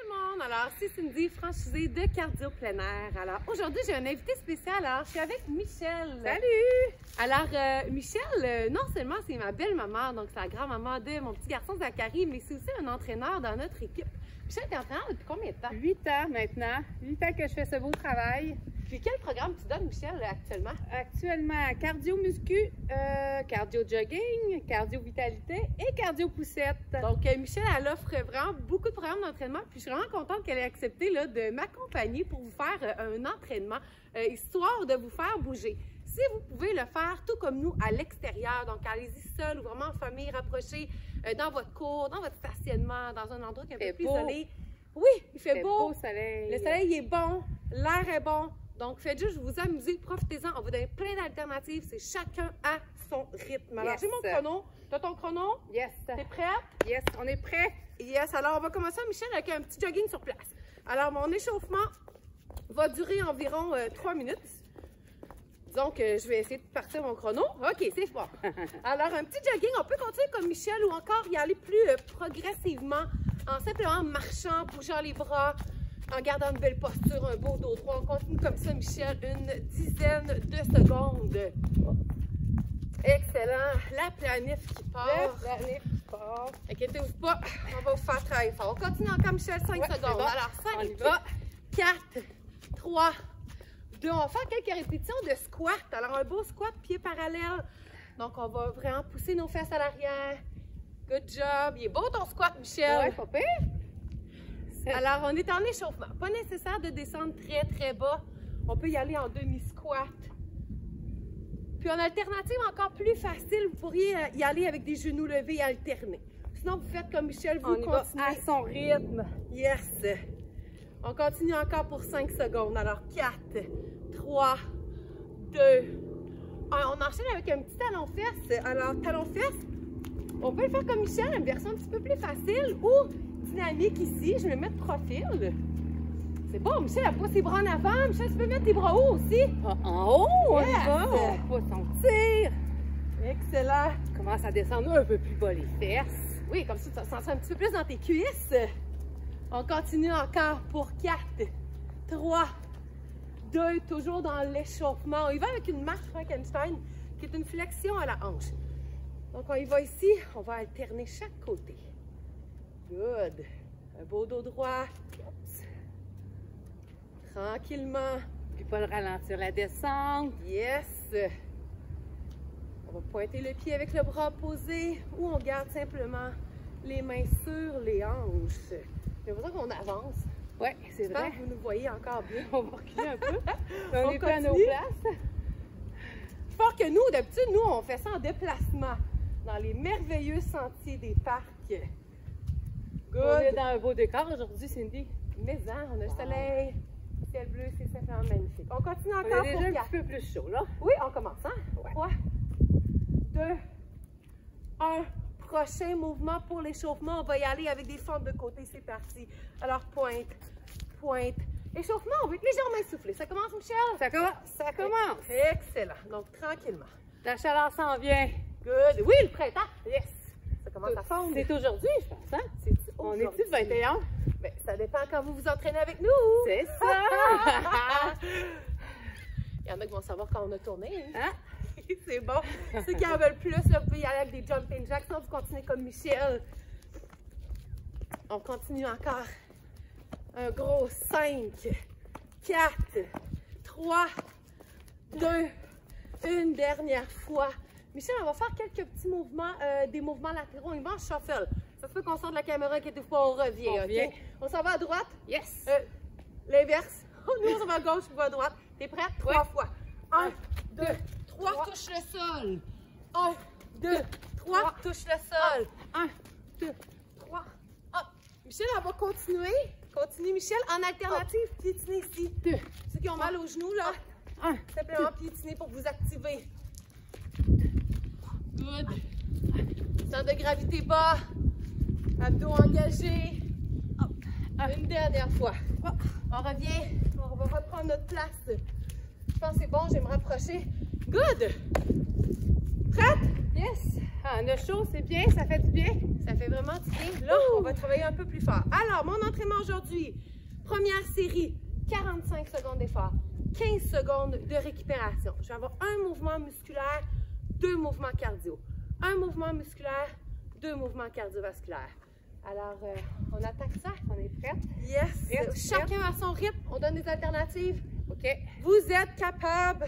le monde! Alors, c'est Cindy, franchisée de Cardio Plein Air. Alors, aujourd'hui, j'ai un invité spécial. Alors, je suis avec Michelle. Salut! Alors, Michelle, non seulement c'est ma belle-maman, donc c'est la grand-maman de mon petit garçon Zachary, mais c'est aussi un entraîneur dans notre équipe. Michelle, t'es entraîneur depuis combien de temps? 8 ans maintenant. 8 ans que je fais ce beau travail. Puis quel programme tu donnes, Michelle, actuellement? Actuellement, cardio-muscu, cardio-jogging, cardio-vitalité et cardio-poussette. Donc, Michelle, elle offre vraiment beaucoup de programmes d'entraînement. Puis, je suis vraiment contente qu'elle ait accepté là, de m'accompagner pour vous faire un entraînement, histoire de vous faire bouger. Si vous pouvez le faire tout comme nous à l'extérieur, donc allez-y seul ou vraiment en famille, rapprochée, dans votre cour, dans votre stationnement, dans un endroit qui est un peu plus isolé. Oui, il fait beau. Soleil. Le soleil est bon, l'air est bon. Donc, faites juste vous amuser, profitez-en. On vous donne plein d'alternatives. C'est chacun à son rythme. Alors, j'ai mon chrono. Tu as ton chrono? Yes. T'es prête? Yes, on est prêt. Yes. Alors, on va commencer, Michel, avec un petit jogging sur place. Alors, mon échauffement va durer environ 3 minutes. Disons que je vais essayer de partir mon chrono. OK, c'est bon. Alors, un petit jogging, on peut continuer comme Michel ou encore y aller plus progressivement en simplement marchant, bougeant les bras, en gardant une belle posture, un beau dos droit. On continue comme ça, Michel, une dizaine de secondes. Excellent. La planif qui part. La planif qui part. Inquiétez-vous pas, on va vous faire travailler fort. On continue encore, Michel, 5 secondes. Bon. Alors, 5, on y va. 4, 3, 2. On va faire quelques répétitions de squat. Alors, un beau squat, pied parallèle. Donc, on va vraiment pousser nos fesses à l'arrière. Good job. Il est beau ton squat, Michel. Ouais, pas pire. Alors, on est en échauffement. Pas nécessaire de descendre très, très bas. On peut y aller en demi-squat. Puis, en alternative encore plus facile, vous pourriez y aller avec des genoux levés et alterner. Sinon, vous faites comme Michel, vous continuez. À son rythme. Yes. On continue encore pour 5 secondes. Alors, 4, 3, 2, 1. On enchaîne avec un petit talon-fesse. Alors, talon-fesse, on peut le faire comme Michel, une version un petit peu plus facile ou dynamique ici. Je vais me mettre de profil. C'est bon, Michel a pas ses bras en avant. Michel, tu peux mettre tes bras hauts aussi. En haut, on y Yes. va. On va sentir. Excellent. Commence à descendre un peu plus bas les fesses. Oui, comme ça, tu te sens un petit peu plus dans tes cuisses. On continue encore pour 4, 3, 2, toujours dans l'échauffement. On y va avec une marche Frankenstein, qui est une flexion à la hanche. Donc, on y va ici, on va alterner chaque côté. Good. Un beau dos droit. Tranquillement. Puis pas le ralentir la descente. Yes. On va pointer le pied avec le bras posé ou on garde simplement les mains sur les hanches. J'ai l'impression qu'on avance. Oui, c'est J'espère vrai. que vous nous voyez encore bien. On va reculer un peu. On On est pas à nos continue. places. Fort que nous, d'habitude, nous, on fait ça en déplacement dans les merveilleux sentiers des parcs. Good. On est dans un beau décor aujourd'hui, Cindy. Mais hein, on a le soleil, le ciel bleu, c'est simplement magnifique. On continue On encore est pour déjà un 4. petit peu plus chaud, là. Oui, on commence, hein? Ouais. 3, 2, 1. Prochain mouvement pour l'échauffement. On va y aller avec des fentes de côté. C'est parti. Alors, pointe, pointe. Échauffement, on veut être légèrement essoufflé. Ça commence, Michel? Ça commence. Ça commence. Excellent. Donc, tranquillement. La chaleur s'en vient. Good. Oui, le printemps. Yes. Ça commence à fondre. C'est aujourd'hui, je pense, hein? C'est On aujourd'hui. est-tu le 21? Ben, ça dépend quand vous vous entraînez avec nous. C'est ça! Il y en a qui vont savoir quand on a tourné. Hein? C'est bon. Ceux qui en veulent plus, là, vous pouvez y aller avec des jumping jacks. Sinon, vous continuez comme Michel. On continue encore. Un gros 5, 4, 3, 2, une dernière fois. Michel, on va faire quelques petits mouvements, des mouvements latéraux. Il va en shuffle. Ça se peut qu'on sorte de la caméra, inquiétez-vous pas, on revient. On revient. OK? On s'en va à droite. Yes! L'inverse. Nous, on s'en va à gauche, vous à droite. T'es prête? 3 fois. 1, 2, 3, touche le sol. 1, 2, 3, touche le sol. 1, 2, 3, hop. Michel, on va continuer. Continue, Michel. En alternative, piétiner ici. 2. Ceux qui ont mal aux genoux, là, simplement piétiner pour vous activer. Good. Centre de gravité bas. Abdos engagés. Une dernière fois. On revient. On va reprendre notre place. Je pense que c'est bon, je vais me rapprocher. Good! Prête? Yes! on a chaud, c'est bien, ça fait du bien. Ça fait vraiment du bien. Là, on va travailler un peu plus fort. Alors, mon entraînement aujourd'hui, première série, 45 secondes d'effort, 15 secondes de récupération. Je vais avoir un mouvement musculaire, 2 mouvements cardio. Un mouvement musculaire, 2 mouvements cardiovasculaires. Alors, on attaque ça? On est prête? Yes! Prête, Chacun à son rythme. On donne des alternatives. OK. Vous êtes capable.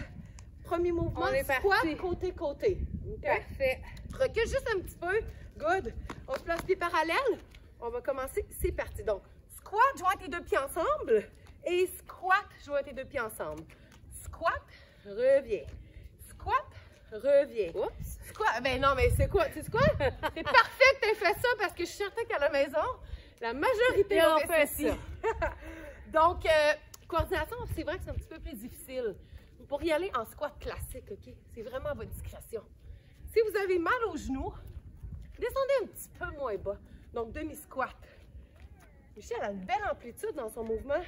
Premier mouvement, On est squat, parti. côté-côté. OK? Parfait. Recule juste un petit peu. Good. On se place pieds parallèles. On va commencer. C'est parti. Donc, squat, joins tes 2 pieds ensemble. Et squat, joins tes 2 pieds ensemble. Squat, reviens. Squat, reviens. Oups. Squat. Ben non, mais c'est quoi? C'est quoi? C'est parfait que tu aies fait ça parce que je suis certaine qu'à la maison, la majorité on ont fait fait ça. Donc, coordination, c'est vrai que c'est un petit peu plus difficile. Pour y aller en squat classique, OK? C'est vraiment à votre discrétion. Si vous avez mal aux genoux, descendez un petit peu moins bas. Donc, demi-squat. Michel a une belle amplitude dans son mouvement.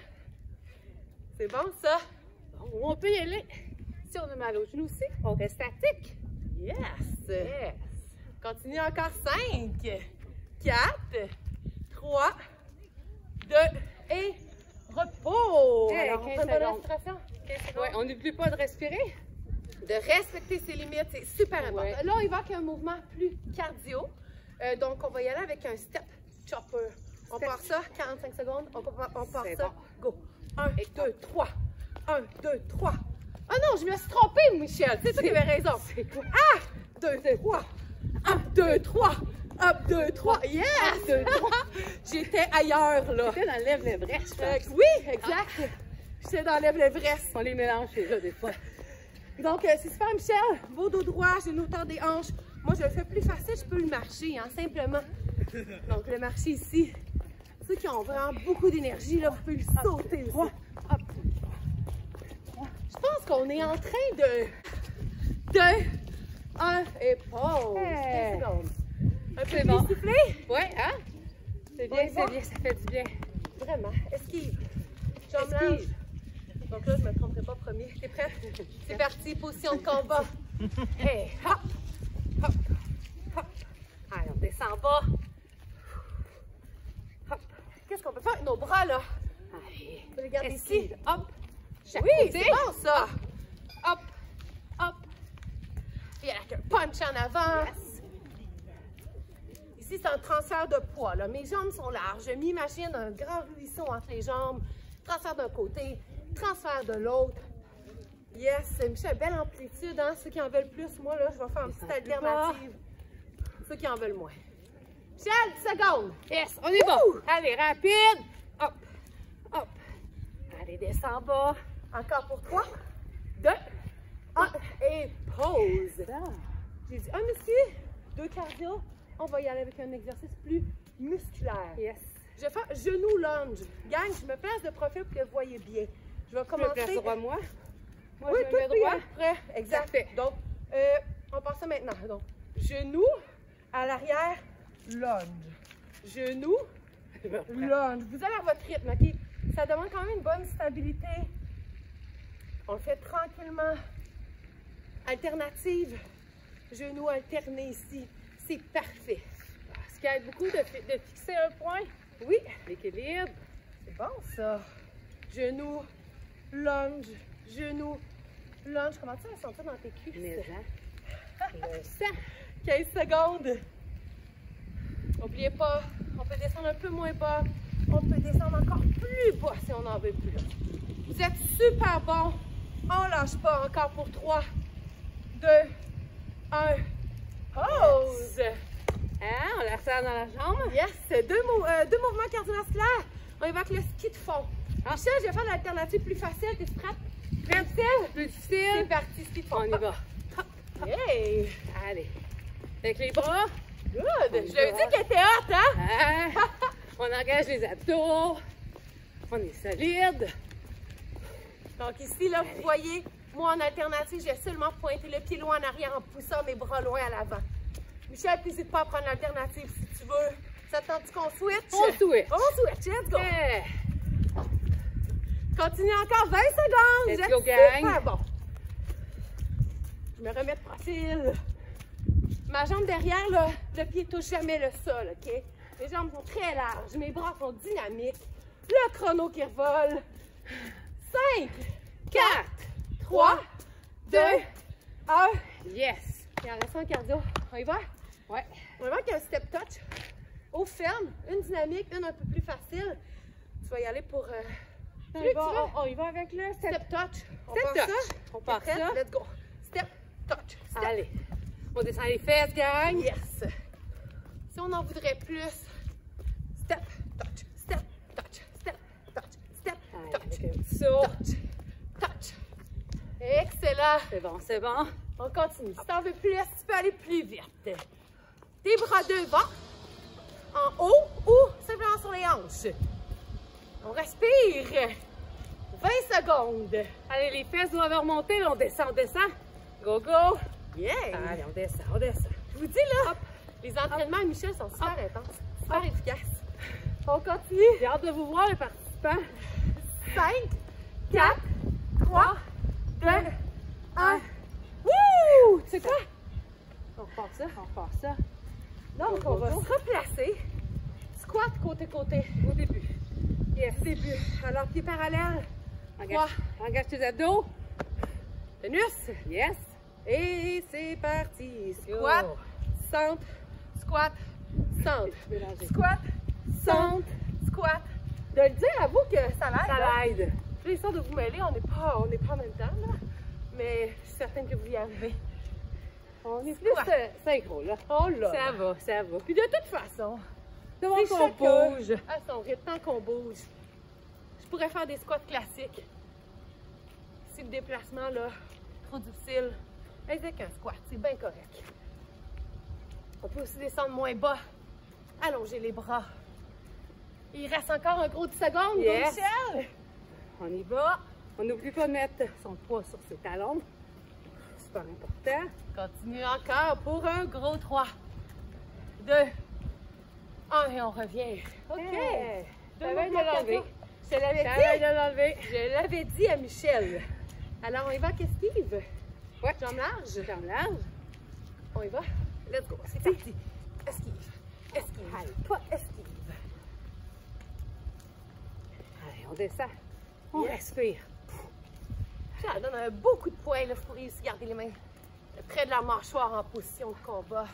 C'est bon, ça? Bon, on peut y aller. Si on a mal aux genoux aussi, on reste statique. Yes! Yes. Continue encore. 5, 4, 3, 2 et repos. Hey, Alors, on 15 prend une bonne secondes. respiration. 15 secondes. Ouais, on n'oublie pas de respirer. De respecter ses limites, c'est super important. Ouais. Là, on y va avec un mouvement plus cardio. Donc, on va y aller avec un step chopper. On Step. part ça, 45 secondes. On part C'est ça. bon. Go. 1, 2, 3. 1, 2, 3. Ah non, je me suis trompée, Michel. C'est toi qui avais raison. C'est quoi? Ah! 2, 3. 1, 2, 3. 1, 2, 3. Yes! 2, 3. J'étais ailleurs, là. C'était dans le lève l'Everest, je pense. Oui, exact. J'étais dans l'Everest. On les mélange, c'est là, des fois. Donc, c'est super, Michel. Vos dos droits, genoux hauteur des hanches. Moi, je le fais plus facile, je peux le marcher, hein, simplement. Donc, le marcher ici. Ceux qui ont vraiment beaucoup d'énergie, là, vous pouvez le sauter aussi. Hop. Je pense qu'on est en train de... 1 et pause. Hey. 15 secondes. Un peu C'est plus bon. soufflé? Ouais, hein? C'est On bien, y c'est va? bien, ça fait du bien. Vraiment. Esquive. Jambes Esquive. larges. Donc là, je ne me tromperai pas premier. T'es prêt? C'est parti, position de combat. Hey, hop, hop, hop. Allez, on descend bas. Hop. Qu'est-ce qu'on peut faire avec nos bras, là? Allez. On peut les garder ici. Esquive. Hop. Chaque Oui, côté. c'est bon, ça. Hop, hop. Et avec un punch en avant. Yes. Ici, c'est un transfert de poids, là. Mes jambes sont larges. Je m'imagine un grand ruisseau entre les jambes. Transfert d'un côté, transfert de l'autre. Yes, Michel, belle amplitude, hein? Ceux qui en veulent plus, moi, là, je vais faire une petite Descends plus alternative. Ceux qui en veulent moins. Michel, 10 secondes. Yes, on est bon. Ouh. Allez, rapide. Hop, Hop. Allez, descends bas. encore pour 3, 2, 1 et pause. Ça. J'ai dit 1 ici, 2 cardio. On va y aller avec un exercice plus musculaire. Yes. Je vais faire genou lunge. Gang, je me place de profil pour que vous voyez bien. Je vais Tu me places commencer. droit, moi? Moi, Oui, je tout me mets droit. prêt. Exact. Parfait. Donc, on part ça maintenant. Donc, genou à l'arrière, lunge. Genou, lunge. Vous allez à votre rythme, OK? Ça demande quand même une bonne stabilité. On le fait tranquillement. Alternative. Genou alterné ici. C'est parfait. Ce qui aide beaucoup de fixer un point. Oui, L'équilibre. c'est bon ça. Genou, lunge, genou, lunge. Comment tu vas sentir dans tes cuisses? Mais, hein? Le sang. 15 secondes. N'oubliez pas, on peut descendre un peu moins bas. On peut descendre encore plus bas si on en veut plus. Vous êtes super bon. On lâche pas. Encore pour 3, 2, 1. Pause. Hein? On la serre dans la jambe. Yes. Deux mouvements cardiovasculaires. On y va avec le ski de fond. Michel, je vais faire l'alternative plus facile. T'es prête? Plus difficile? Plus C'est difficile. parti, ski de fond. On y va. Hey! Allez. Avec les bras. Good! Je l'avais dit qu'elle était hot, hein? Hein? On engage les abdos. On est solide. Donc ici, là, vous voyez, moi en alternative, j'ai seulement pointé le pied loin en arrière en poussant mes bras loin à l'avant. Michel, n'hésite pas à prendre l'alternative si tu veux. Ça te tente qu'on switch? On switch. On switch, let's go! Yeah. Continue encore 20 secondes! Let's Vous êtes go, gang. super bon. Je me remets de profil. Ma jambe derrière, là, le pied touche jamais le sol, OK? Les jambes sont très larges, mes bras sont dynamiques. Le chrono qui revole. 5, 4, 3, 2, 1. Yes! Il en reste un cardio. On y va? Ouais. On va avec un step touch. Au ferme, une dynamique, une un peu plus facile. Tu vas y aller pour... On y va, on y va avec le step touch. On Step part touch. ça. On part T'es prête? ça. Let's go. Step touch. Step. Allez. On descend les fesses, gang. Yes. Si on en voudrait plus, step touch, step touch, step touch, step Allez, touch, avec un petit saut. touch, touch. Excellent. C'est bon, c'est bon. On continue. Si t'en veux plus, tu peux aller plus vite. Tes bras devant, en haut ou simplement sur les hanches. On respire. 20 secondes. Allez, les fesses doivent remonter. Là, on descend, on descend. Go, go. Yeah. Allez, on descend, on descend. Je vous dis là, les entraînements à Michel sont super intenses, super efficaces. On continue. J'ai hâte de vous voir, les participants. 5, 4, 3, 2, 1. Wouh! C'est quoi? On repart ça, on repart ça. Donc, on va se replacer. Squat côté-côté. Au début. Yes, début. Alors, pieds parallèles. Engage tes abdos. Tenus. Yes. Et c'est parti. Squat, centre, squat, centre. Mélanger. Squat, centre, squat. De le dire à vous que ça l'aide. Ça l'aide. J'ai l'histoire de vous mêler, on n'est pas en même temps, là. Mais je suis certaine que vous y arrivez. On est plus synchro, là. Oh là! Ça va, ça va. Puis de toute façon, C'est bon c'est qu'on chacun bouge. à son rythme, tant qu'on bouge. Je pourrais faire des squats classiques. Si le déplacement, là, trop difficile, avec un squat, c'est bien correct. On peut aussi descendre moins bas, allonger les bras. Il reste encore un gros 10 secondes, Yes. Michel! On y va. On n'oublie pas de mettre son poids sur ses talons. Super important. Continue encore pour un gros 3, 2, 1 et on revient. OK. Hey. Deux Ça va être mouvements de l'enlever. cardio. Je te l'avais Ça dit. va de l'enlever. Je l'avais dit à Michel. Alors, on y va qu'esquive? Ouais. Jambes larges. Jambes larges. On y va? Let's go. C'est parti. Esquive. Esquive. Allez. Toi, esquive. Allez, on descend. On respire. Ça donne un beau coup de poing là, pour réussir à garder les mains près de la mâchoire en position de combat.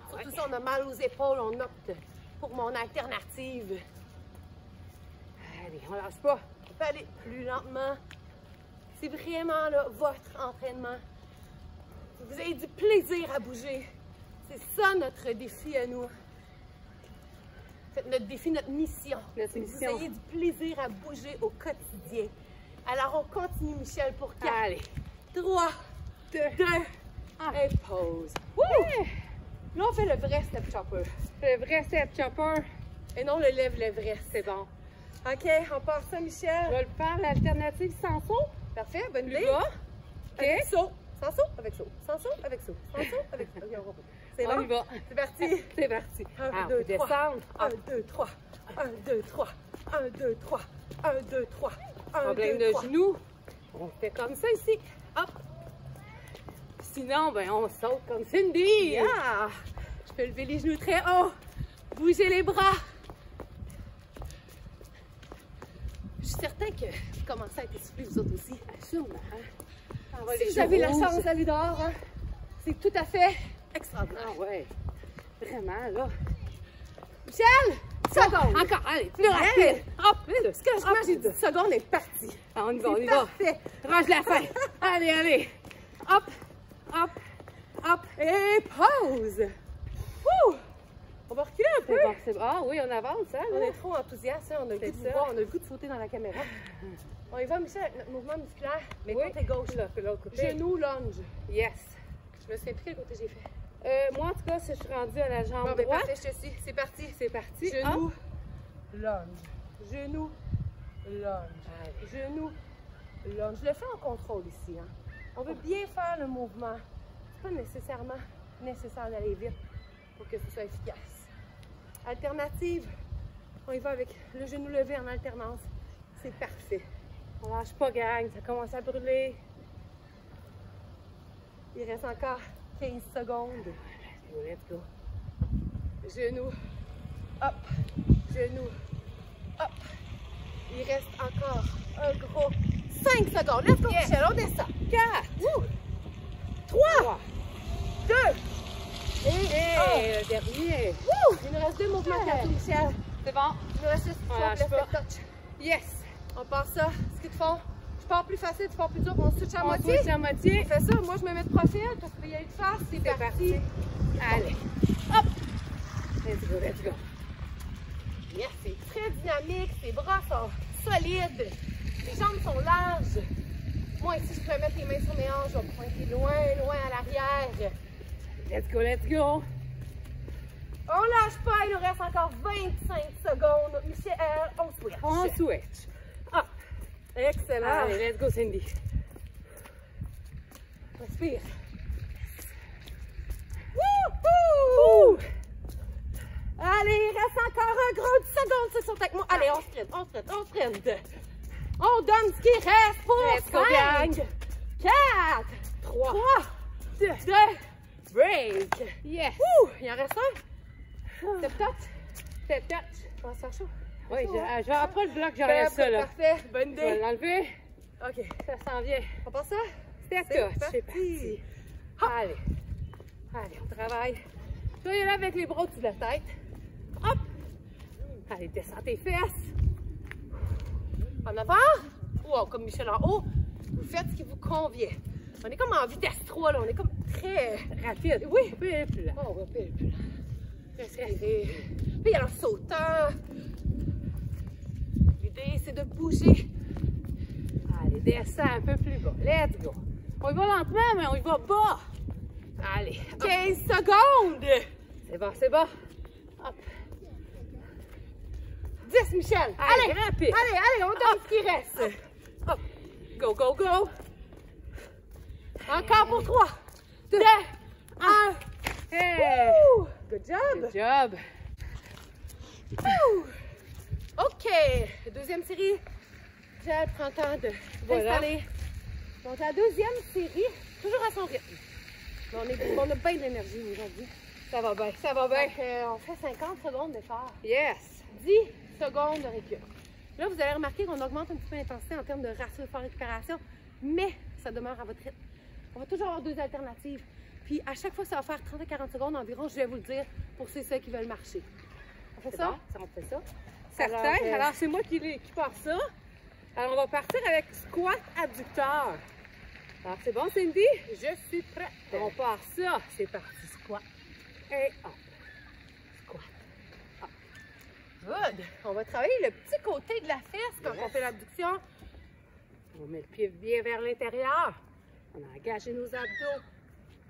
Surtout si on a mal aux épaules, on opte pour mon alternative. Allez, on lâche pas. On peut aller plus lentement. C'est vraiment là, votre entraînement. Vous avez du plaisir à bouger. C'est ça notre défi à nous. C'est notre défi, notre mission. Notre C'est que mission. vous ayez du plaisir à bouger au quotidien. Alors on continue, Michel, pour 4, Allez. 3, 2, 1 et pause. Wouh! Là, on fait le vrai step chopper. Le vrai step chopper. Et non le lève-lèvres. C'est bon. OK, on part ça, Je Michel. vais le faire l'alternative sans saut. Parfait, bonne Plus idée. bas. Avec OK. saut. Sans saut, avec saut. Sans saut, avec saut. Sans saut, avec saut. OK, on va. C'est On bon? y va. C'est parti. C'est parti. 1, Ah, on 2, peut 3. descendre. 1, 2, 3. 1, 2, 3. 1, 2, 3. 1, 2, 3. 1, Problème 2, de 3. genoux. On fait comme ça ici. Hop. Sinon, ben, on saute comme Cindy. Yeah! Je peux lever les genoux très haut. Bouger les bras. Je suis certain que vous commencez à être essoufflés, vous autres aussi. Sûrement. On va Si les vous joues avez la rouges. chance d'aller dehors, hein, c'est tout à fait extraordinaire. Ah ouais. Vraiment, là. Michel! Seconde! Encore, allez, plus Hey! rapide. Hop, vite. Ce que je mange, j'ai 10 secondes est parti. Ah, on y va, on C'est y va. parfait. Range la fin. Allez, allez. Hop, hop, hop. Et pause! Wouh! On va reculer un peu. C'est bon, c'est bon. Ah oui, on avance, hein, On là. est trop enthousiaste, hein, on a le goût de vous ça. voir, on a le goût de sauter dans la caméra. On y va, Michel, avec notre mouvement musculaire, mais Oui. côté gauche. Là, l'autre côté. Genou, lunge. Yes. Je me souviens plus quel côté j'ai fait. Moi, en tout cas, si je suis rendue à la jambe Bon, ben droite, parfait, je te suis. C'est parti. c'est parti. Genou, Hop. lunge. Genou, lunge. Genou, lunge. Je le fais en contrôle ici. Hein. On veut bien faire le mouvement. C'est pas nécessairement nécessaire d'aller vite pour que ce soit efficace. Alternative, on y va avec le genou levé en alternance. C'est parfait. On lâche pas, gang. Ça commence à brûler. Il reste encore 15 secondes. let's go. Genou. Hop. Genou. Hop. Il reste encore un gros 5 secondes. Let's go, Yes. Michel. On descend. 4, 3, 2 et 1. Et le dernier. Wouh! Il nous reste 2 mouvements à tout, Michel. C'est bon? Il nous reste juste Voilà, 3 je step peux. touch. Yes! On part ça. Ce qu'ils te font. Je pars plus facile, tu pars plus dur. On se touche à On moitié. switch à moitié. On fait ça. Moi, je me mets de profil parce qu'il y a une face. C'est C'est parti. parti. Allez. Hop! Let's go, let's go. Yes, c'est très dynamique. Tes bras sont solides. Les jambes sont larges. Moi, ici, je peux mettre les mains sur mes hanches. Je vais pointer loin, loin à l'arrière. Let's go, let's go. On lâche pas. Il nous reste encore 25 secondes. Michel, on switch. On switch. Hop! Excellent. Allez, let's go, Cindy. Respire. Wouhou! Allez, il reste encore un gros 10 secondes. C'est sur avec moi. Allez, on sprint, on sprint, on sprint. On donne ce qui reste pour Let's go, 5, gang. 4, 3, 3, 2, break. Yes. Ouh, il en reste un. Step touch. Step touch. On va se faire chaud. Oui, je vais après le bloc, j'aurai ça là. Parfait, bonne Je vais idée. l'enlever. OK, Ça s'en vient. on passe ça? Step C'est touch. C'est parti. Allez. Allez, on travaille. Soyez là avec les bras au-dessus de la tête. Hop. Allez, descends tes fesses. En avant? Wow, comme Michel en haut. Vous faites ce qui vous convient. On est comme en vitesse 3, là. On est comme très... Rapide. Oui. Plus là. Oh, on va plus. Respirer. Puis en sautant. L'idée, c'est de bouger. Allez, descends un peu plus bas. Let's go. On y va lentement, mais on y va bas. Allez. Hop. 15 secondes. C'est bon, c'est bon. Hop. 10, Michel. Allez, Allez, rapide. allez, on donne ce qui reste. Hop. Go, go, go. Encore pour 3, 2, 1. Hey. Good job. Good job. Ouh. OK. Deuxième série. Michel, prends le temps de Voilà. t'installer. Donc, la deuxième série, toujours à son rythme. Mais on a bien de l'énergie aujourd'hui. Ça va bien, ça va bien. Donc, on fait 50 secondes d'effort. Yes. 10 secondes de recul. Là, vous allez remarquer qu'on augmente un petit peu l'intensité en termes de ratio effort-récupération, mais ça demeure à votre rythme. On va toujours avoir 2 alternatives. Puis, à chaque fois que ça va faire 30 à 40 secondes environ, je vais vous le dire pour ceux qui veulent marcher. On fait C'est ça? bon? On fait ça? Certain. Alors, Alors, c'est moi qui part ça. Alors, on va partir avec squat adducteur. Alors, c'est bon, Cindy? Je suis prête. On part ça. C'est parti. Squat. Et hop. Squat. Good. On va travailler le petit côté de la fesse quand on fait l'abduction. On met le pied bien vers l'intérieur. On a engagé nos abdos.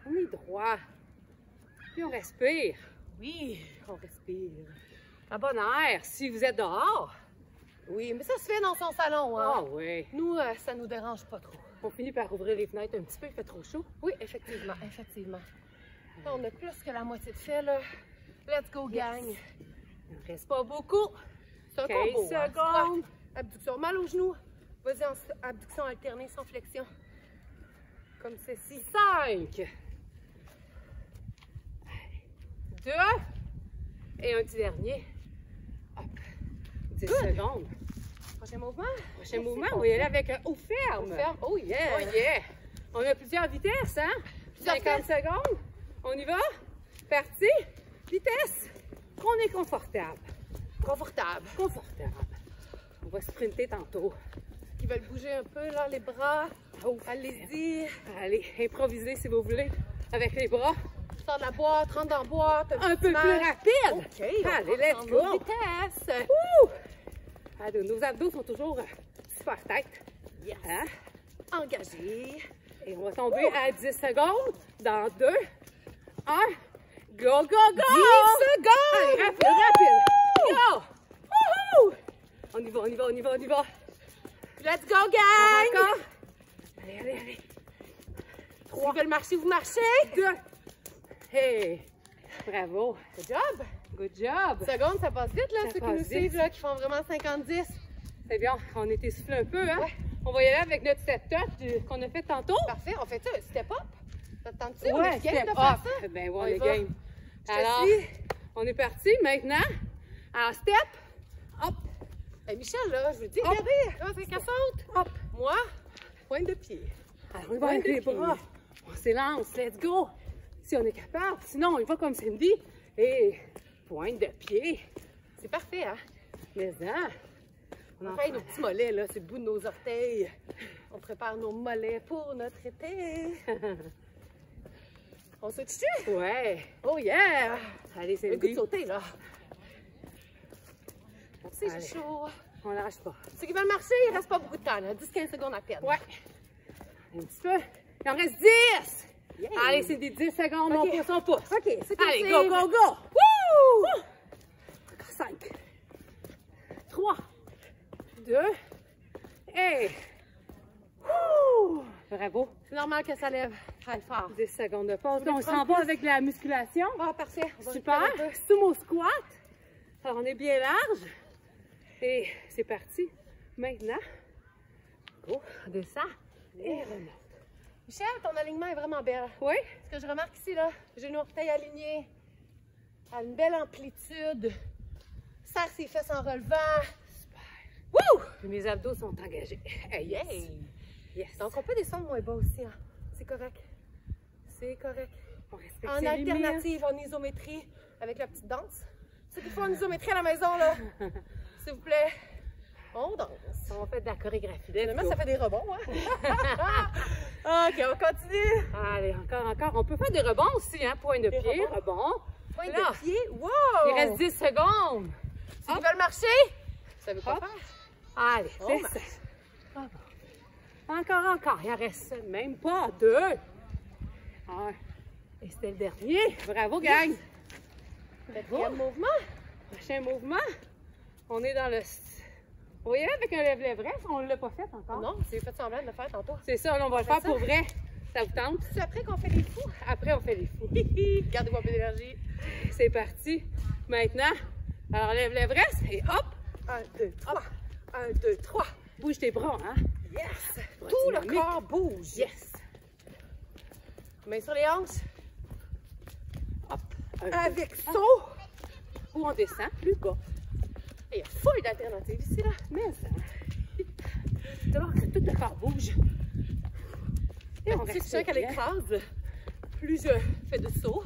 On est droit. Puis on respire. Oui. On respire. À bon air, si vous êtes dehors. Oui, mais ça se fait dans son salon. Hein? Ah oui. Nous, ça nous dérange pas trop. On finit par ouvrir les fenêtres un petit peu, il fait trop chaud. Oui, effectivement, effectivement. Là, on a plus que la moitié de fait, là. Let's go, gang. Il ne reste pas beaucoup. C'est un 15 combo, hein. secondes. Squat, abduction, mal au genou. Vas-y en abduction alternée sans flexion. Comme ceci. 5. 2. Et un petit dernier. Hop. 10 secondes. Prochain mouvement. Prochain mouvement, on va y aller avec un haut ferme. On ferme. Oh yeah. Oh yeah. On a plusieurs vitesses, hein? Plusieurs 50 secondes. On y va. Parti. Vitesse. On est confortable. Confortable. Confortable. On va sprinter tantôt. Qui veulent bouger un peu, là, les bras. Oh. Allez-y. Allez, improvisez si vous voulez. Avec les bras. Sors de la boîte, rentre dans la boîte. Un peu plus petit rapide. OK. Allez, let's on go. va en vitesse. Ouh! Allez, nos abdos sont toujours super tête. Yes. Hein? Engagé. Et on va tomber à 10 secondes. Dans 2, 1. Go, go, go! 10 secondes. Allez, rapide, rapide. Go! Wouhou! On y va, on y va, on y va, on y va. Let's go, gang. Encore. Allez, allez, allez. S'ils veulent marcher, vous marchez. 2. Hey! Bravo. Good job. Good job. Secondes, ça passe vite, là, Ça ceux qui passe nous vite. suivent, là, qui font vraiment 50-10. C'est bien, on est essoufflé un peu, hein? Ouais. On va y aller avec notre step touch qu'on a fait tantôt. Parfait, on fait ça, step up. Ça te tente-tu? On Ouais, est game step de faire up. ça? Ben ouais, On on y est va. game. Alors, on est parti maintenant. Alors, step, hop. Hey, Michel, là, je vous dis, Hop. regardez, comment c'est qu'elle saute. Hop. Moi, pointe de pied. Alors, on y va avec les bras. On s'élance, let's go. Si on est capable. Sinon, on y va comme Cindy. Et pointe de pied. C'est parfait, hein? Mais hein. On fait nos petits mollets, là, c'est le bout de nos orteils. On prépare nos mollets pour notre été. On saute dessus? Ouais. Oh yeah! Allez, Le goût de Cindy. sauter, là. C'est Allez. chaud. On lâche pas. Ceux qui veulent marcher, il reste pas beaucoup de temps, là. 10-15 secondes à perdre. Ouais. Un petit peu. Il en reste 10. Yeah. Allez, Cindy, 10 secondes, Ok. on pousse, on pousse. OK, c'est Allez, parti. go, go, go! Wouh! 5, 3, 2, et... Wouh! Bravo! C'est normal que ça lève. Allez, fort. 10 secondes de pause. voulez On s'en prendre va plus? avec la musculation. Ah, parfait. On va Super! récupérer un peu. Sumo squat. Alors, on est bien large. Et c'est parti. Maintenant, go, on descend et remonte. Michel, ton alignement est vraiment belle. Oui? Ce que je remarque ici, là, genou orteil aligné, à une belle amplitude. Serre ses fesses en relevant. Wouh! Puis mes abdos sont engagés. Hey, yes! Hey! Yes! Donc, on peut descendre moins bas aussi. Hein. C'est correct. C'est correct. On respecte En ses alternative, en isométrie, avec la petite danse. Ceux qui font en isométrie à la maison, là, s'il vous plaît, on danse. limites. On fait de la chorégraphie. Finalement, ça fait des rebonds, hein? OK, on continue. Allez, encore. On peut faire des rebonds aussi, hein? Point de Des pied, rebonds. rebond. Point Là. de pied. Wow! Il reste 10 secondes. Ceux qui veulent marcher, vous savez quoi Hop. faire? Allez, On c'est marche. ça. Encore. Il en reste même pas 2. Et c'était le dernier. Bravo, gang. Quatrième mouvement. Prochain mouvement. On est dans le... On va y aller avec un lève-lève-reste. On ne l'a pas fait encore. Non, j'ai fait semblant de le faire tantôt. C'est ça, là, on va le fait faire ça. pour vrai. Ça vous tente? C'est après qu'on fait les fous. Après, on fait les fous. Gardez-moi un peu d'énergie. C'est parti. Maintenant, alors lève-lève-reste et hop. 1, 2, 3. 1, 2, 3. Bouge tes bras, hein? Yes! Bras Tout le dynamique. corps bouge. Yes. Main sur les hanches. Hop. Un, Avec deux, saut. Ou on descend plus bas. Il y a full d'alternatives ici, là. Mais ça. D'abord que tout le corps bouge. Et on Si reste je sens qu'elle bien. écrase, plus je fais de sauts.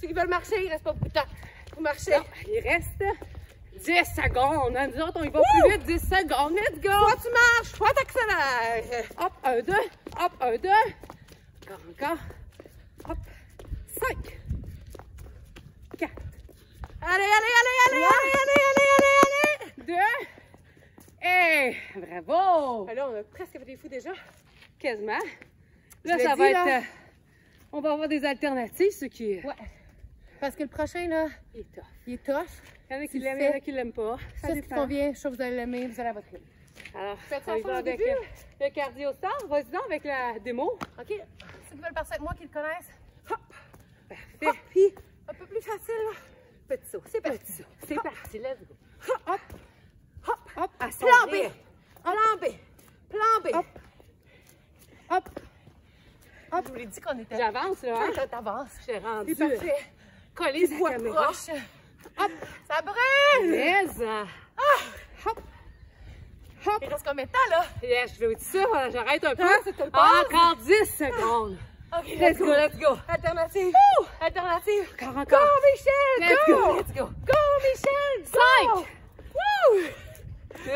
Ceux qui veulent marcher, il ne reste pas beaucoup de temps. Vous marchez. Non, il reste 10 secondes. Hein? Nous autres, on y va plus vite. 10 secondes. Let's go. Soit tu marches, soit tu accélères. Hop, 1, 2. Hop, 1, 2. Encore. Hop. 5. 4. Allez. 2. Et bravo. Là, on a presque fait des fous déjà. Quasiment. Là, Je l'ai ça dit, va là. être... on va avoir des alternatives, ce qui est... Ouais. Parce que le prochain, là, il est tough. il est tough. Il y en a qui Tu le l'aiment, il y en a fais. qui l'aiment pas. Ça, ce qui dépend. convient, je suis sûr que vous allez l'aimer, vous allez à votre rythme. Alors, Faites ça on y ensemble va au avec début. le cardio star. Vas-y donc avec la démo. OK? Ceux qui veulent passer avec moi, qui le connaissent, hop, Parfait. hop, puis un peu plus facile, là. Petit saut, c'est parti. Petit saut. C'est parti, let's go. Hop, hop, Hop, à son plan B, rythme. plan B, plan B. Hop. Hop. Hop. Je vous l'ai dit qu'on était... J'avance, là. Hein? T'avances. J'ai rendu. C'est parfait. Collé Voix sa caméra. proche. Hop, ça brûle. Mais, hop. Hop. Il reste combien de temps, là? Yes, je vais vous dire ça. J'arrête un peu. Ah, c'est une pause. Encore 10 secondes. OK, Let's go, let's go. Alternative. Alternative. Encore. Go, Michel, Let's go. go, let's go. Go, Michel, go. 5. Woo. 2.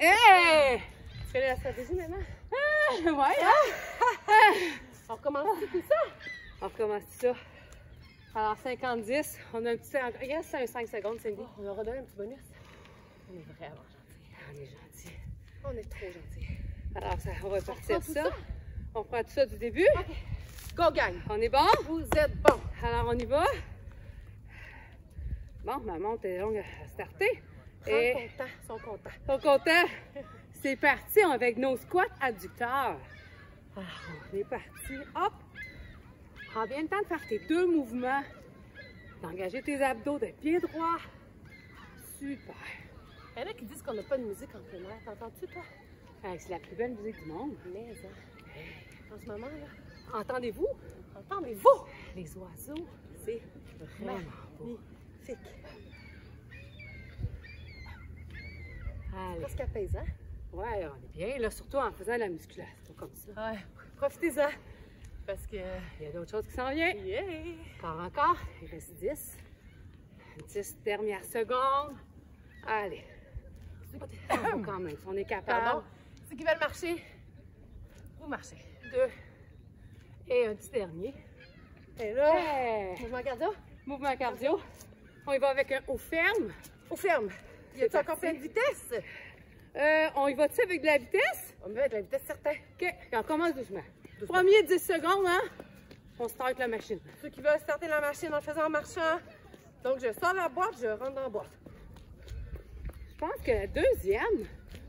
Hey! Tu connais la stratégie maintenant? Ouais, hein? On recommence tout ça? On recommence ça. Alors, 50-10. On a un petit... Il reste un 5 secondes, Cindy. On leur a donné un petit bonus. On est vraiment gentils. On est gentil. On est trop gentils. Alors, ça, on va partir reprend tout ça. ça? On prend tout ça du début. OK. Go, gang. On est bon? Vous êtes bons. Alors, on y va. Bon, ma montre est longue à starter. Prends Et ton temps. Ils sont contents. sont contents. C'est parti avec nos squats adducteurs. Alors, on est parti. Hop! Prends bien le temps de faire tes 2 mouvements. D'engager tes abdos, d'être pied droit. Super. Il y en a qui disent qu'on n'a pas de musique en plein air. T'entends-tu, toi? Hey, c'est la plus belle musique du monde. Mais, hein, en ce moment, là, Entendez-vous? entendez-vous? les oiseaux, c'est vraiment beau. Magnifique. Allez. Presque apaisant. Ouais, on est bien, là, surtout en faisant de la musculation comme ça. Ouais, profitez-en. Parce que. Il y a d'autres choses qui s'en viennent. Yeah! Encore, il reste 10. 10 dernières secondes. Allez. Oh, quand même, on est capable. Pardon. Ceux qui veulent marcher, vous marchez. 2. Et un petit dernier. Et là, Hey. mouvement cardio, Mouvement cardio. On y va avec un haut ferme. au ferme. Y a-t-il C'est encore parti. plein de vitesse? On y va-tu avec de la vitesse? On met de la vitesse certaine. OK, on commence doucement. Premier 10 secondes, hein? On start la machine. Ceux qui veulent starter la machine en le faisant en marchant. Donc, je sors la boîte, je rentre dans la boîte. Je pense que la deuxième,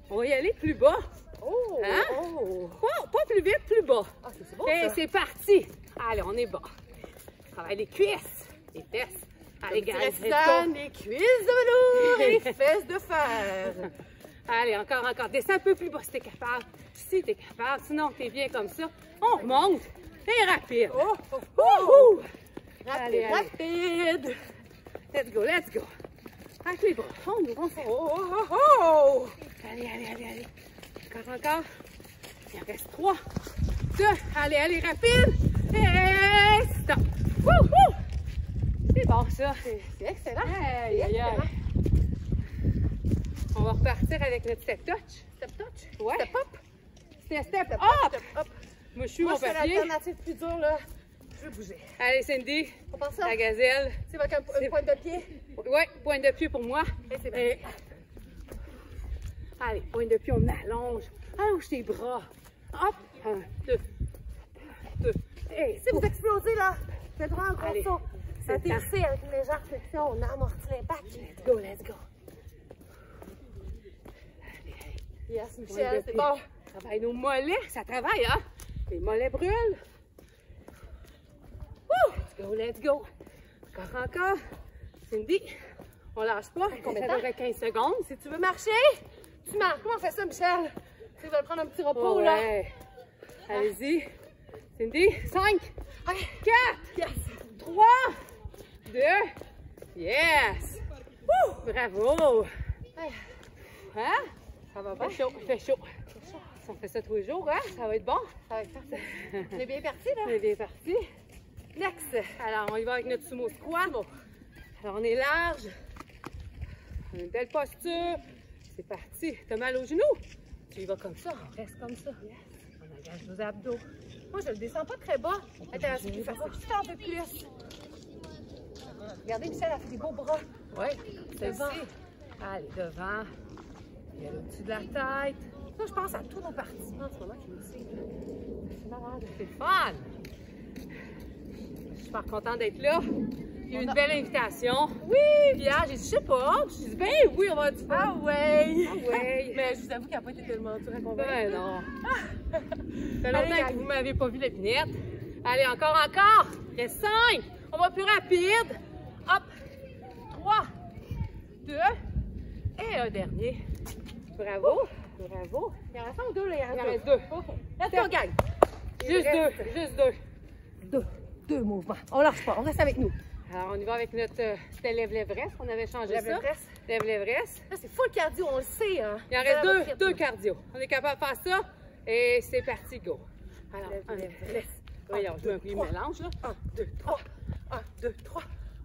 on va y aller plus bas. Oh! Hein? Oh! Pas plus vite, plus bas. Ah, c'est bon, OK, ça. c'est parti. Allez, on est bas. Travaille les cuisses, les fesses. Allez, guys, let's Suzanne, go. les cuisses de velours, les fesses de fer. Allez, encore. Descends un peu plus bas si t'es capable. Si t'es capable, sinon t'es bien comme ça. On remonte. Et rapide. Oh! Oh! Wouhou! Allez, rapide! Let's go. Avec les bras. On ouvre, on fait. Oh! Oh! Oh! Allez. Encore. Il en reste 3, 2. Allez, rapide. Et stop. Wouhou! C'est bon, ça. C'est excellent. Aïe, aïe, aïe. On va repartir avec notre step touch. Step touch? Ouais. Step up? Step Step up. Step up. Moi, je suis Moi, mon je fais papier. l'alternative plus dure, là. Je vais bouger. Allez, Cindy. On pense ça? La gazelle. C'est avec une pointe de pied. Ouais, pointe de pied pour moi. Et c'est bon. Et... Allez, pointe de pied, on allonge. Allonge tes bras. Hop. 1, 2. Et Si vous explosez, là, faites vraiment un Allez. gros saut. C'est Atterrissez avec une légère flexion, on amortit l'impact. let's go. Yes, Pointe de Michel, c'est pied. bon. Travaille nos mollets. Ça travaille, hein? Les mollets brûlent. Let's go. Encore. Cindy, on lâche pas. Combien de Ça temps? durait 15 secondes. Si tu veux marcher, tu marches. Comment on fait ça, Michel? Tu veux prendre un petit repos, là? Ouais. Allez-y. Cindy, 5, OK. 4, Yes. 3, 2, yes! Wouh! Bravo! Hey, Hein? ça va bien? Il fait chaud. Si on fait ça tous les jours, hein? Ça va être bon. Ça va être parfait. On est bien parti, là? On est bien parti. Next. Alors, on y va avec notre sumo squat. Alors, on est large. On a une belle posture. C'est parti. T'as mal aux genoux? Tu y vas comme ça. On reste comme ça. On engage nos abdos. Moi, je le descends pas très bas. Attends, c'est plus facile. Juste un peu plus. Regardez, Michel, elle fait des beaux bras. Oui, c'est Devant. ici. Allez, devant. Il y a au-dessus de la tête. Ça, je pense à tous nos participants en ce moment qui nous suivent. C'est malade. C'est le fun! Je suis super contente d'être là. Il y a eu une belle invitation. Oui! Pierre, j'ai dit, je sais pas. J'ai dit, ben oui, on va dire. Ah ouais! Ah ouais! Mais je vous avoue qu'elle n'a pas été tellement dure à convaincre. Ben non. Ça fait Allez, longtemps que gang. vous m'avez pas vu l'épinette. Allez, encore. Il reste 5. On va plus rapide. Hop. 3, 2 et un dernier. Bravo. Bravo. Il en reste un ou deux, là? Il en reste 2. Let's go, gang! Juste deux. Deux mouvements. On lâche pas, on reste avec nous. Alors, on y va avec notre... C'était Lève l'Everest. On avait changé Lève ça. l'Everest. Lève l'Everest. Là, c'est full cardio, on le sait. Hein. Il en reste deux cardio. On est capable de faire ça. Et c'est parti, go. Alors, Laisse. voyons, je me mélange, là. 1, 2, 3. 1, 2, 3.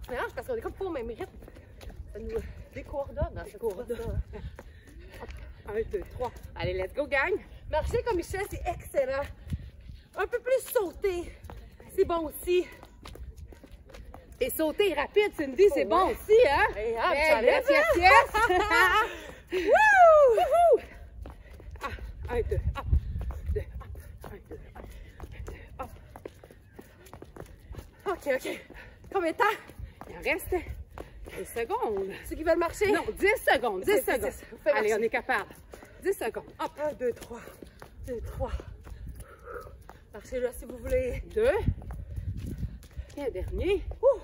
On mélange parce qu'on est comme pas au même rythme. Ça nous décoordonne. Hein, Décoordonne. 1, 2, 3. Allez, let's go, gang. Marcher comme Michel, c'est excellent. Un peu plus sauter, c'est bon aussi. Et sauter rapide, Cindy, c'est bon ouais. aussi, hein? Hey, Hey, lève, yes. Wouh! 1, 2, hop. 2, hop. 1, 2, hop. 1, 2, hop. OK. Combien de temps? Il en reste 15 secondes. Ceux qui veulent marcher? Non, 10 secondes. 10 secondes. Vous faites Allez, marcher. on est capable. 10 secondes. Hop. 1, 2, 3. 2, 3. Marchez là si vous voulez. 2. Et un dernier. Ouh!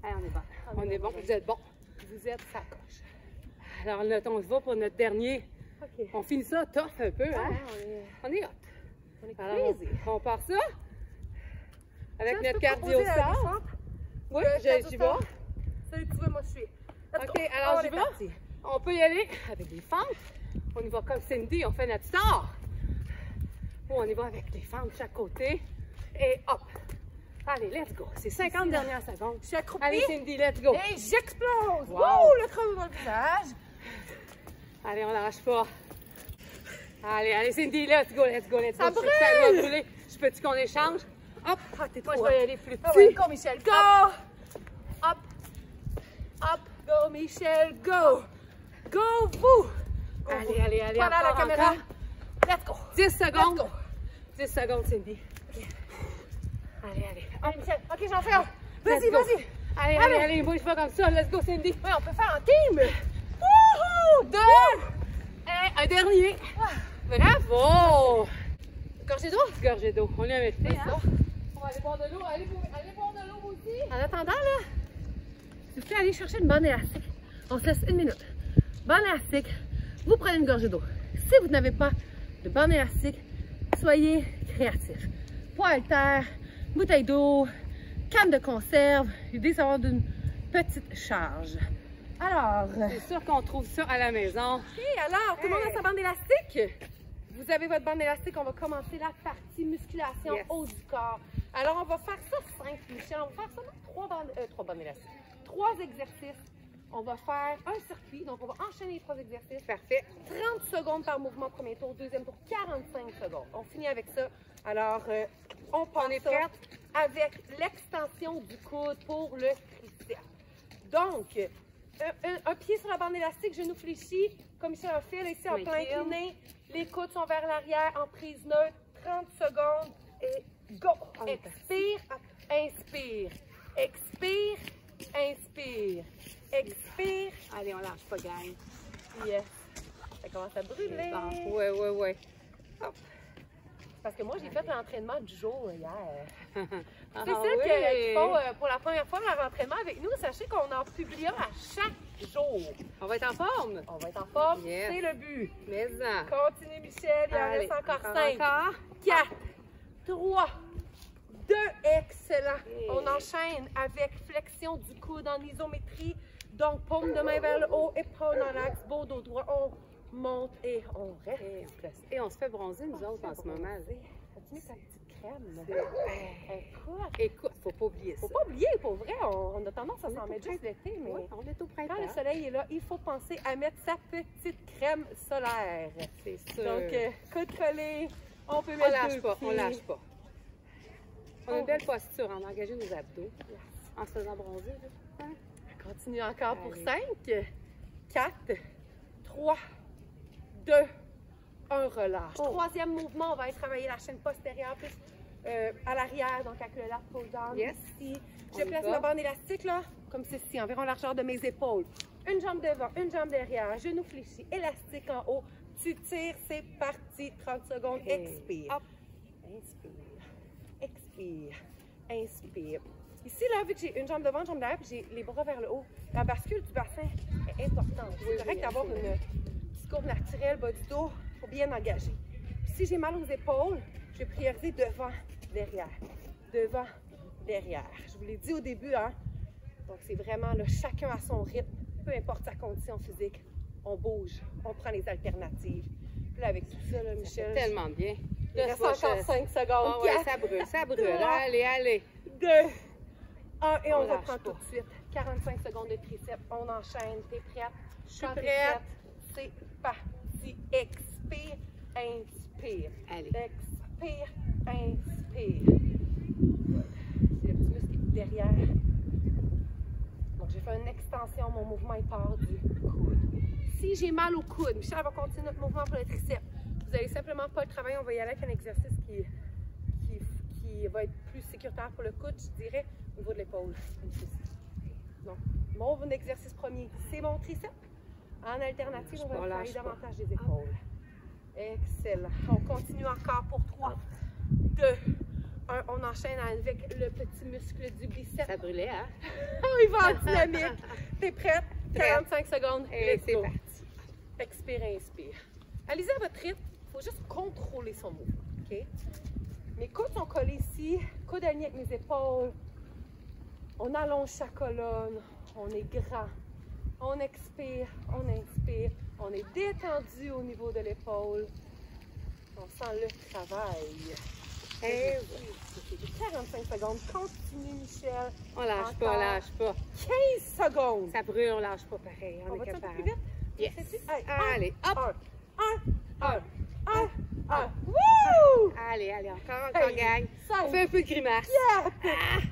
Allez, on est bon. On est bon. Vous êtes bon. Vous êtes sacoche. Alors, là, on se va pour notre dernier. OK. On finit ça tough un peu, hein? Ah, On est hot. on est Alors, crazy. on part ça. avec Ça, notre je peux cardio proposer la sort. descente. Oui, cardio j'y vais. sort. Salut, tu veux, moi je suis. Let's OK, go. alors On j'y est vais. parti. On peut y aller avec des fentes. On y va comme Cindy, on fait notre sort. Ou on y va avec des fentes de chaque côté. Et hop. Allez, let's go. C'est 50 dernières secondes. Je suis accroupie. Allez, Cindy, let's go. Et j'explose. Wow. Wow, le creux dans le visage. Allez, on lâche pas. Allez, allez, Cindy, let's go, let's go, let's go. Ça Je sais que ça brûle. va brûler. Je peux-tu qu'on échange? Hop. Ah, t'es Moi, trop je vais y hot. aller plus Ah petit. ouais, go, Michel, go. Hop. Hop. Go, Michel, go. Go, vous. Allez, allez, allez. Voilà la encore, caméra. encore. Let's go. 10 secondes. Let's go. 10 secondes, Cindy. Allez, allez. Allez, Michel. OK, j'en fais un. Vas-y, Let's go. vas-y. Allez, allez, allez. Bouge pas comme ça. Let's go, Cindy. Ouais, on peut faire en team. Wouhou! 2. Et un dernier. Bravo! Gorgée d'eau. Gorgée d'eau. On lui a mérité, Oui, hein? ça. On va aller boire de l'eau. Allez boire de l'eau aussi. En attendant, là, si vous voulez aller chercher une bande élastique, on se laisse une minute. Bande élastique, vous prenez une gorgée d'eau. Si vous n'avez pas de bande élastique, soyez créatifs. Poids haltère, bouteille d'eau, canne de conserve, l'idée c'est d'avoir d'une petite charge. Alors, C'est sûr qu'on trouve ça à la maison. OK, alors, tout le monde a sa bande élastique? Vous avez votre bande élastique, on va commencer la partie musculation Yes. haut du corps. Alors, on va faire ça simple, Michel. On va faire seulement trois bandes élastiques. 3 exercices. On va faire un circuit, donc on va enchaîner les 3 exercices. Parfait. 30 secondes par mouvement, premier tour, deuxième tour, 45 secondes. On finit avec ça. Alors, on part est ça prête? avec l'extension du coude pour le triceps. Donc, un pied sur la bande élastique, genou fléchi, comme Michel a fait, là, ici en plein Incline. incliné. Les coudes sont vers l'arrière en prise neutre. 30 secondes et go! On est Expire, inspire. Expire, inspire. Expire. Allez, on lâche pas, gang. Yes. Ça commence à brûler. Bon, ouais, ouais, ouais. Hop. Parce que moi, j'ai fait l'entraînement du jour hier. Ah, C'est ceux oui. qui font pour la première fois leur entraînement avec nous. Sachez qu'on en publiera à chaque jour. On va être en forme. On va être en forme. Yes. C'est le but. Mais ça. Continue, Michel. Il en Allez, reste encore encore, 5, encore. 4, 3, 2. Excellent. Et- On enchaîne avec flexion du coude en isométrie. Donc, paume de main vers le haut, épaule dans l'axe, beau dos droit. On monte et on reste. Et on se fait bronzer, nous autres, en ce moment. As-tu mis ta petite crème? Écoute, Écoute, faut pas oublier faut ça. pas oublier, pour vrai, on a tendance à On est s'en au mettre juste l'été, mais Oui, on est au printemps. quand le soleil est là, il faut penser à mettre sa petite crème solaire. C'est sûr. Donc, coude collé, on peut on mettre lâche deux pas, pieds. on lâche pas. On a une belle posture, on a engagé nos abdos en se faisant bronzer. Là. Hein? Continue encore pour Allez. 5, 4, 3, 2, 1, relâche. Oh. Troisième mouvement, on va aller travailler la chaîne postérieure plus à l'arrière, donc avec le lat pull down. Yes. Ici. On Je y place va. ma bande élastique là, comme ceci, environ largeur de mes épaules. Une jambe devant, une jambe derrière, genou fléchi, élastique en haut. Tu tires, c'est parti. 30 secondes, Et expire. hop. Inspire, expire, inspire. Ici, là, vu que j'ai une jambe devant, une jambe derrière, puis j'ai les bras vers le haut, la bascule du bassin est importante. C'est correct d'avoir une petite courbe naturelle, bas du dos, pour bien engager. Si j'ai mal aux épaules, je vais prioriser devant, derrière. Devant, derrière. Je vous l'ai dit au début, hein? Donc, c'est vraiment là, chacun à son rythme, peu importe sa condition physique. On bouge, on prend les alternatives. Puis là, avec tout ça, là, Michel, Tellement bien. il reste encore 5 secondes. Ah ouais, 4, ça brûle, ça brûle. 3, Allez, allez. 2, 1 et On on lâche reprend pas. tout de suite. 45 secondes de triceps. On enchaîne. T'es prête? Je suis Quand t'es prête. C'est parti. Expire, inspire. Allez. Expire, inspire. C'est le petit muscle qui est derrière. Donc, j'ai fait une extension. Mon mouvement, il part du coude. Si j'ai mal au coude, Michel va continuer notre mouvement pour le triceps. Vous n'allez simplement pas le travailler. On va y aller avec un exercice qui va être plus sécuritaire pour le coude, je dirais, au niveau de l'épaule. Donc, mon exercice premier, c'est mon triceps. En alternative, on va travailler davantage des épaules. Excellent. On continue encore pour 3, 2, 1. On enchaîne avec le petit muscle du biceps. Ça brûlait, hein? Il va en dynamique. T'es prête? 45 secondes. Et Let's c'est go. parti. Expire, inspire. Allez-y à votre rythme. Il faut juste contrôler son mouvement. OK? Mes coudes sont collés ici, coudes alignés avec mes épaules. On allonge sa colonne, on est grand. On expire, on inspire, on est détendu au niveau de l'épaule. On sent le travail. Et 45 secondes, continue Michel. On lâche Encore. pas, on lâche pas. 15 secondes. Ça brûle, on lâche pas pareil. On est va un peu capable. plus vite? Yes. Allez, hop! Un. Wouh! Allez, encore, Hey, gang. On fait un peu de grimace.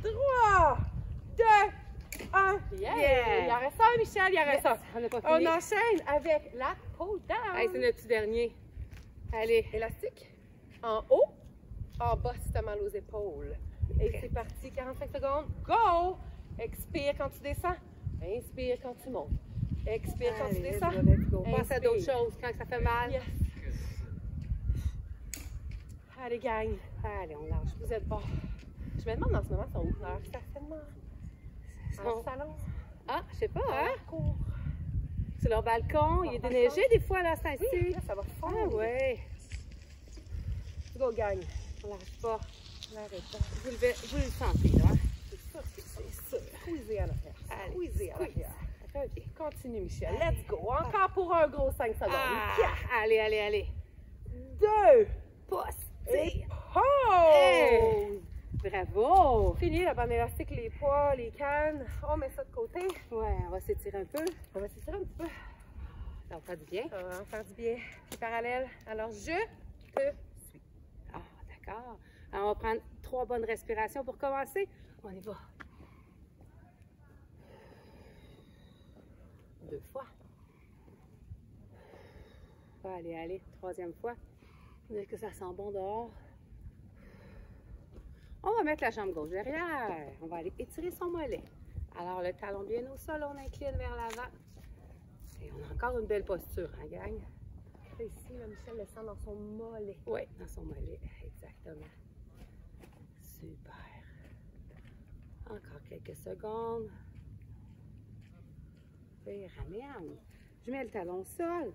3, 2, 1. Yeah. Il en reste un, Michel, il en reste un. On n'a pas On fini. enchaîne avec la pull down. Hey, c'est notre petit dernier. Allez. Élastique. En haut, en bas si t'as mal aux épaules. Et c'est parti, 45 secondes. Go! Expire quand tu descends. Inspire quand tu montes. Expire quand tu Allez, descends. let's go. Pense à Inspire. d'autres choses quand ça fait mal. Yes. Allez, gang. Allez, on lâche. Vous êtes bons. Je me demande en ce moment, ils sont où? Dans leur stationnement? En Sont- salon? Ah, je sais pas, Dans hein? leur cour? Sur leur balcon, il est déneigé des fois là, c'est Oui, ici. là, ça va fondre. Ah ouais. Go, gang. On lâche pas. L'arrête pas. Vous le sentez, là. Hein? C'est sûr, c'est sûr. Squeezer à l'arrière. Allez, Squeezer à squeeze. l'arrière. Ça fait bien. Continue, Michel. Let's go. Encore pour un gros 5 secondes. Ah, allez. 2. Pousse. Et Tire. pause. Hey. Bravo. Fini la bande élastique, les poids, les cannes. On met ça de côté. Ouais, on va s'étirer un peu. On va s'étirer un petit peu. Ça va faire du bien. Ça va en faire du bien. Pieds parallèles. Alors, je te suis. Ah, d'accord. Alors, on va prendre 3 bonnes respirations pour commencer. On y va. 2 fois. Allez. 3e fois. Est-ce que ça sent bon dehors? On va mettre la jambe gauche derrière. On va aller étirer son mollet. Alors, le talon bien au sol, on incline vers l'avant. Et on a encore une belle posture, hein, gang? Ici, là, Michel le sent dans son mollet. Oui, dans son mollet, exactement. Super. Encore quelques secondes. Et ramène. Je mets le talon au sol.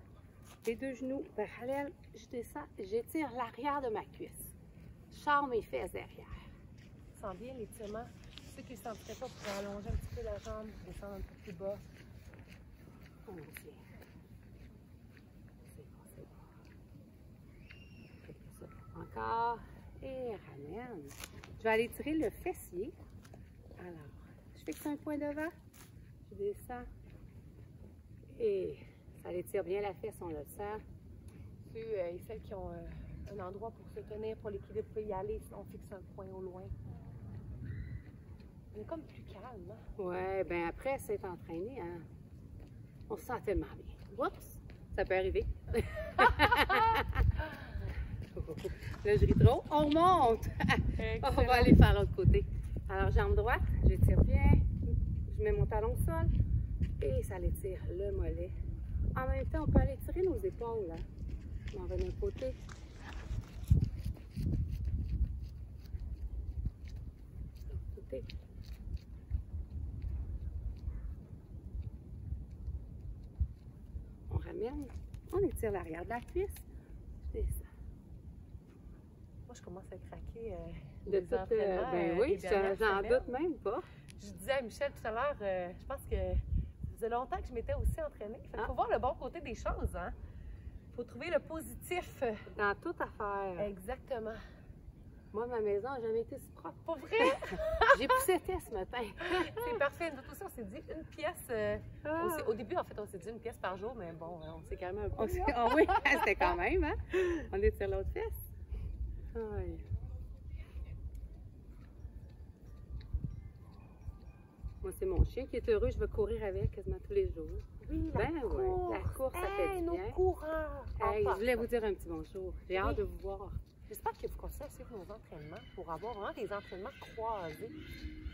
Les 2 genoux parallèles. Je descends. J'étire l'arrière de ma cuisse. Je sors mes fesses derrière. Tu sens bien l'étirement. Ceux qui ne sentiraient pas pour allonger un petit peu la jambe, descendre un peu plus bas. On tient. C'est bon. Quelques secondes encore. Et ramène. Je vais aller tirer le fessier. Alors, je fixe un point devant. Je descends. Et ça l'étire bien la fesse, on le sent. Ceux et celles qui ont un endroit pour se tenir, pour l'équilibre, peut y aller. On fixe un point au loin. On est comme plus calme, hein? Ouais, ben après, c'est entraîné, hein. On se sent tellement bien. Oups! Ça peut arriver. Là, je ris trop. On remonte! On va aller faire l'autre côté. Alors, jambe droite, j'étire bien. Je mets mon talon au sol. Et ça l'étire le mollet. En même temps, on peut aller tirer nos épaules. Hein. On va d'un côté. De l'autre côté. On ramène. On étire l'arrière de la cuisse. Je descends. Moi, je commence à craquer De tout, ben oui, j'en doute même pas. Je disais à Michel tout à l'heure, je pense que ça faisait longtemps que je m'étais aussi entraînée. Il faut voir le bon côté des choses, hein? Il faut trouver le positif. Dans toute affaire. Exactement. Moi, ma maison n'a jamais été si propre. Pas vrai? J'ai poussé ce matin. C'est parfait. Nous aussi, on s'est dit une pièce. Au début, en fait, on s'est dit une pièce par jour, mais bon, on s'est calmé un peu. Ah oui, c'était quand même, hein? On est sur l'autre fesse. Aïe. Moi, c'est mon chien qui est heureux. Je vais courir avec quasiment tous les jours. Oui, la course, ça fait du nos bien. coureurs. Hey, je voulais vous dire un petit bonjour. J'ai hâte de vous voir. J'espère que vous continuez à suivre nos entraînements pour avoir vraiment des entraînements croisés.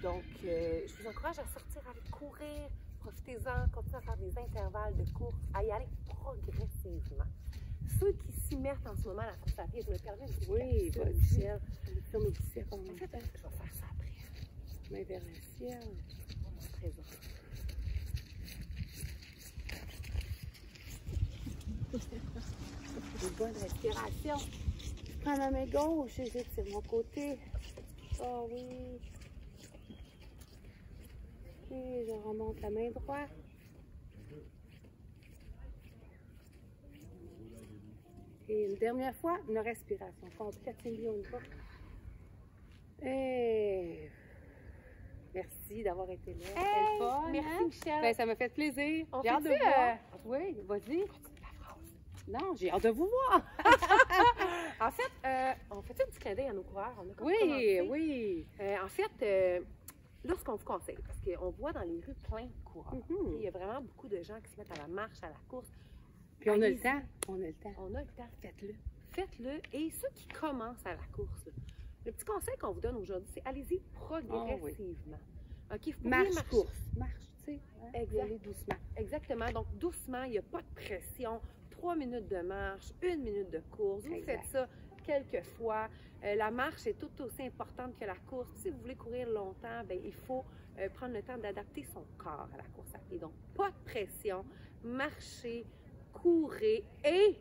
Donc, je vous encourage à sortir, à aller courir. Profitez-en, continuez à faire des intervalles de course, à y aller progressivement. Ceux qui s'y mettent en ce moment à la course à pied, je me permets de vous Oui, dire, vas-y. Michel. Sur mes biceps, En fait, je vais faire ça après. main vers le ciel. Présent. Une bonne respiration. prends ma main gauche, j'hésite sur mon côté. Oh oui. Et je remonte la main droite. Et une dernière fois, une respiration complète. Cindy, on y va. Et merci d'avoir été là. C'était le fun, Merci, hein? Michel. Ben, ça m'a fait plaisir. On J'ai hâte de fait-tu, voir. Oui, vas-y. Non, j'ai hâte de vous voir. En fait, on fait un petit clin d'œil à nos coureurs. On a comme Oui, commencé. oui. En fait, là, ce qu'on vous conseille, parce qu'on voit dans les rues plein de coureurs. Mhm. Il y a vraiment beaucoup de gens qui se mettent à la marche, à la course. Puis on a le Allez-y. temps. On a le temps. On a le temps, faites-le. Faites-le. Et ceux qui commencent à la course, là, le petit conseil qu'on vous donne aujourd'hui, c'est allez-y progressivement. OK, vous pourriez Marche, marcher. course. Marche, tu sais. Hein? Exact. Y aller doucement. Exactement. Donc, doucement, il n'y a pas de pression. 3 minutes de marche, 1 minute de course. Vous Exact. faites ça quelques fois. La marche est tout aussi importante que la course. Si vous voulez courir longtemps, bien, il faut prendre le temps d'adapter son corps à la course à pied. Donc, pas de pression. Marchez, courez et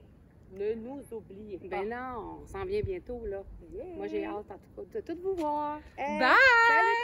ne nous oubliez pas. Ben non, on s'en vient bientôt, là. Yeah. Moi, j'ai hâte, en tout cas, de tout vous voir. Hey, Bye! Salut!